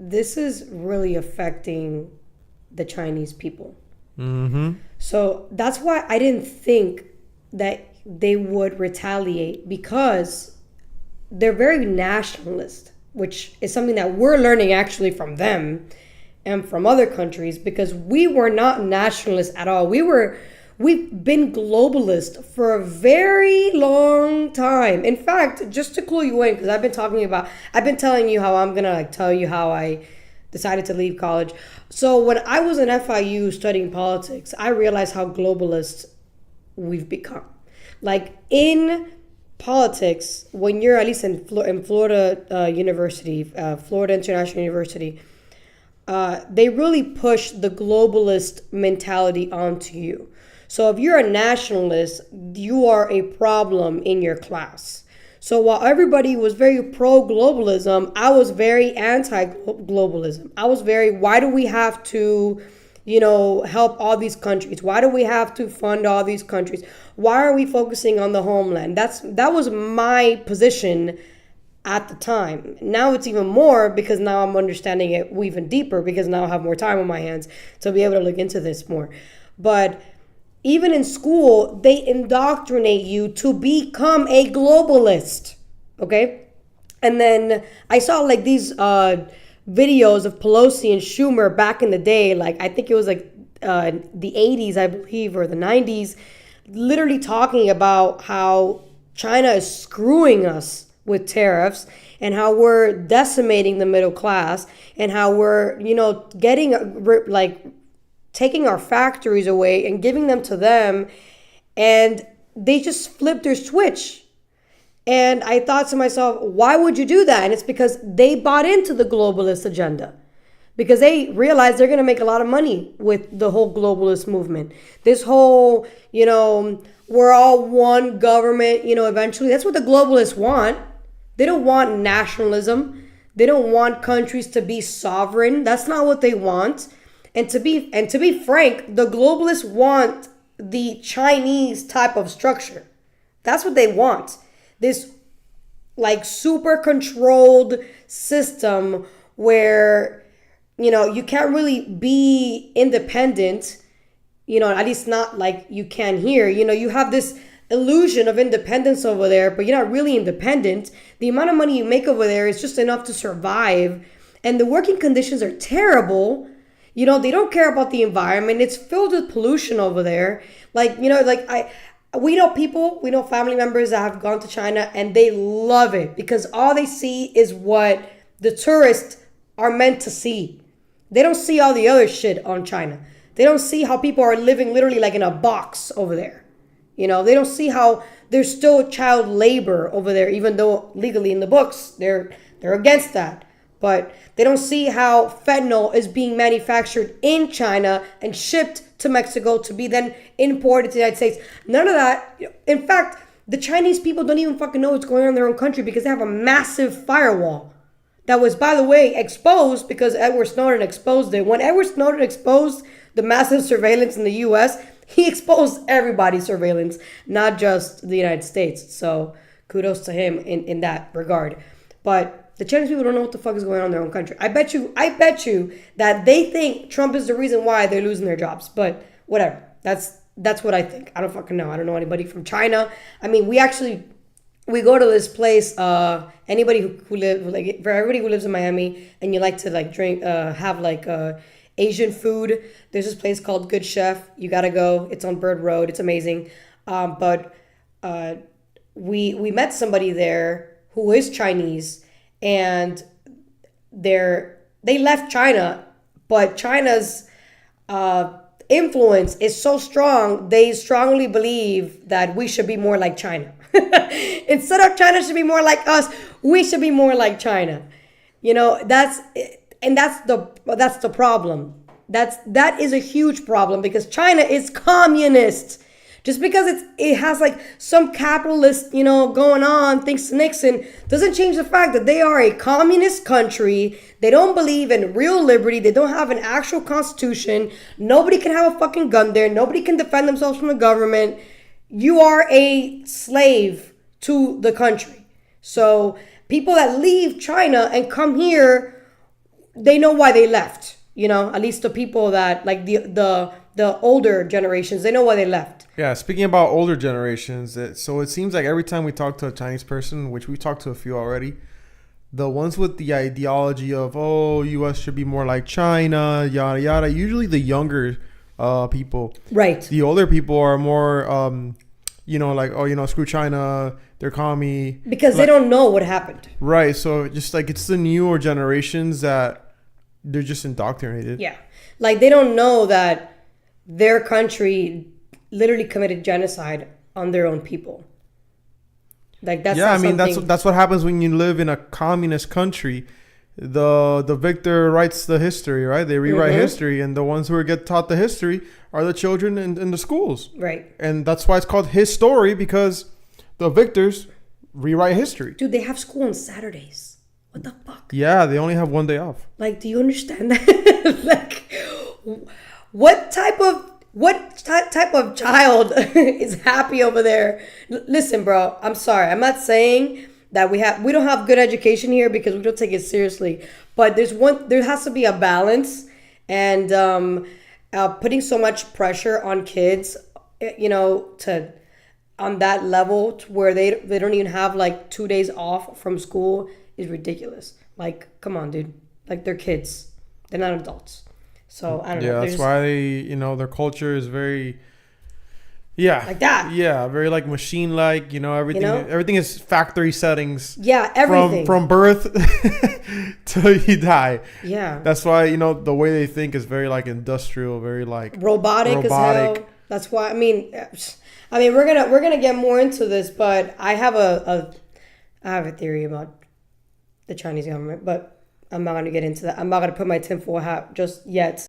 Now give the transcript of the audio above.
this is really affecting the Chinese people. Mm-hmm. So that's why I didn't think that they would retaliate, because they're very nationalist, which is something that we're learning actually from them and from other countries, because we were not nationalists at all. We've been globalist for a very long time. In fact, just to clue you in, because I've been telling you how I'm gonna tell you how I decided to leave college. So when I was in FIU studying politics, I realized how globalist we've become. Like in politics, when you're at least in Florida University, Florida International University, they really push the globalist mentality onto you. So if you're a nationalist, you are a problem in your class. So while everybody was very pro-globalism, I was very anti-globalism. I was very, why do we have to, help all these countries? Why do we have to fund all these countries? Why are we focusing on the homeland? That was my position at the time. Now it's even more, because now I'm understanding it even deeper, because now I have more time on my hands to be able to look into this more. But even in school, they indoctrinate you to become a globalist, okay? And then I saw these videos of Pelosi and Schumer back in the day, I think it was the 80s, I believe, or the 90s, literally talking about how China is screwing us with tariffs, and how we're decimating the middle class, and how we're, taking our factories away and giving them to them. And they just flipped their switch. And I thought to myself, why would you do that? And it's because they bought into the globalist agenda, because they realize they're going to make a lot of money with the whole globalist movement. This whole, we're all one government, eventually. That's what the globalists want. They don't want nationalism. They don't want countries to be sovereign. That's not what they want. And to be frank, the globalists want the Chinese type of structure. That's what they want. This super controlled system where, you can't really be independent, at least not like you can here. You have this illusion of independence over there, but you're not really independent. The amount of money you make over there is just enough to survive. And the working conditions are terrible. They don't care about the environment. It's filled with pollution over there. We know family members that have gone to China, and they love it, because all they see is what the tourists are meant to see. They don't see all the other shit on China. They don't see how people are living literally in a box over there. They don't see how there's still child labor over there, even though legally in the books they're against that. But they don't see how fentanyl is being manufactured in China and shipped to Mexico to be then imported to the United States. None of that. In fact, the Chinese people don't even fucking know what's going on in their own country, because they have a massive firewall that was, by the way, exposed because Edward Snowden exposed it. When Edward Snowden exposed the massive surveillance in the U.S., he exposed everybody's surveillance, not just the United States. So kudos to him in that regard. But the Chinese people don't know what the fuck is going on in their own country. I bet you that they think Trump is the reason why they're losing their jobs. But whatever. That's what I think. I don't fucking know. I don't know anybody from China. I mean, we go to this place. Anybody who lives, for everybody who lives in Miami and you like to drink, have Asian food, there's this place called Good Chef. You gotta go. It's on Bird Road. It's amazing. But we met somebody there who is Chinese. And they left China, but China's influence is so strong, they strongly believe that we should be more like China. Instead of China should be more like us, we should be more like China. That's the problem. That is a huge problem, because China is communist. Just because it has some capitalist, going on, thanks to Nixon, doesn't change the fact that they are a communist country. They don't believe in real liberty. They don't have an actual constitution. Nobody can have a fucking gun there. Nobody can defend themselves from the government. You are a slave to the country. So people that leave China and come here, they know why they left. You know, at least the people that like the older generations, they know why they left. Yeah, speaking about older generations, so it seems like every time we talk to a Chinese person, which we've talked to a few already, the ones with the ideology of, oh, U.S. should be more like China, yada, yada, usually the younger people. Right. The older people are more, like, oh, screw China, they're commie. Because they don't know what happened. Right. So just like it's the newer generations that they're just indoctrinated. Yeah. Like they don't know that their country literally committed genocide on their own people. Like that's that's what happens when you live in a communist country. The victor writes the history, right? They rewrite history, and the ones who get taught the history are the children in the schools. Right. And that's why it's called his story, because the victors rewrite history. Dude, they have school on Saturdays. What the fuck? Yeah, they only have one day off. Like, do you understand that? Like, what type of child is happy over there? Listen, bro, I'm sorry. I'm not saying that we don't have good education here because we don't take it seriously. But there has to be a balance, and putting so much pressure on kids, on that level to where they don't even have like 2 days off from school is ridiculous. Like, come on, dude. Like, they're kids. They're not adults. So I don't know. Yeah, that's why their culture is very, like that. Yeah, very like machine-like. Everything is factory settings. Yeah, everything from birth till you die. Yeah, that's why the way they think is very like industrial, very like robotic. As hell. That's why we're gonna get more into this, but I have a theory about the Chinese government, but I'm not going to get into that. I'm not going to put my tinfoil hat just yet.